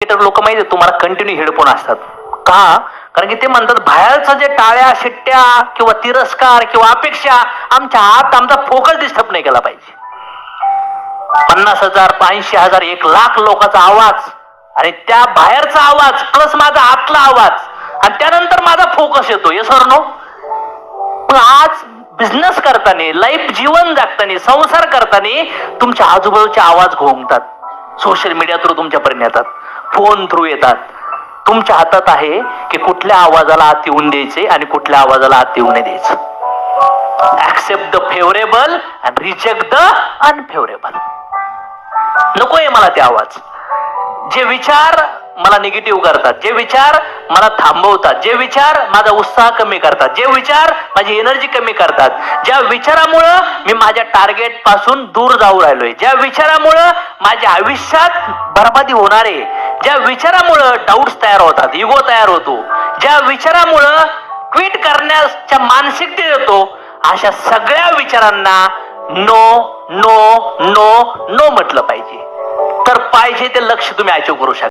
Negative लोक माहिती आहे तुम्हाला कंटिन्यू हेडफोन असतात का? कारण की ते म्हणतात बाहेरचं जे टाळ्या शिट्ट्या किंवा तिरस्कार किंवा अपेक्षा आमच्या आमचा फोकस डिस्टर्ब नाही केला पाहिजे. 50,000 80,000 1,00,000 लोकांचा आवाज आणि त्या बाहेरचा आवाज प्लस माझा आतला आवाज आणि त्यानंतर माझा फोकस येतो. Yes or no? पण आज बिझनेस करताना, लाईफ जीवन जगताना, संसार करताना तुमच्या आजूबाजूचे आवाज घोंगतात. सोशल मीडिया थ्रू तुमच्यापर्यंत येतात, फोन थ्रू येतात. तुमच्या हातात आहे की कुठल्या आवाजाला आत येऊन द्यायचे आणि कुठल्या आवाजाला आत येऊ नये द्यायचं. Accept the favourable and reject the unfavourable. नकोय मला ते आवाज. जे विचार मला निगेटिव्ह करतात, जे विचार मला थांबवतात, जे विचार माझा उत्साह कमी करतात, जे विचार माझी एनर्जी कमी करतात, ज्या विचारामुळं मी माझ्या टार्गेट पासून दूर जाऊ राहिलोय, ज्या विचारामुळं माझ्या आयुष्यात बरबादी होणार आहे, ज्या विचारामुळं डाऊट्स तयार होतात, इगो तयार होतो, ज्या विचारामुळं क्विट करण्याच्या मानसिकतेत येतो, अशा सगळ्या विचारांना नो नो नो नो म्हटलं पाहिजे. तर पाहिजे ते लक्ष तुम्ही अचीव करू शकता.